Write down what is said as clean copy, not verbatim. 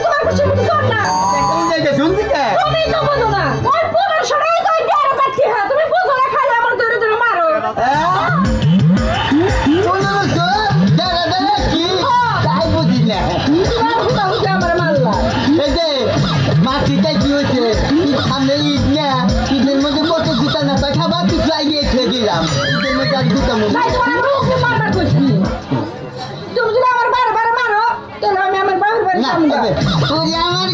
তোমার খুশি মতো চল না কোন জায়গায় শুনতে কে তুমি তো বোঝো না ওই 1500 টাকা কই দেড় কাটছি হ্যাঁ তুমি বোঝো না খালি আমার ধরে ধরে মারো আমার মারলা মাটিটা কি হয়েছে সামনে ঈদ না ঈদের মধ্যে কত জুতা না তাই খাবার কিছু লাগিয়ে খেয়ে দিলাম ঈদের মধ্যে আর জুতা মধ্যে ভাই তোমার মুখে মারবার কইছি তুমি যদি আমার বারবার মারো তাহলে আমি আমার বাবার বাড়ি না যাবো আমার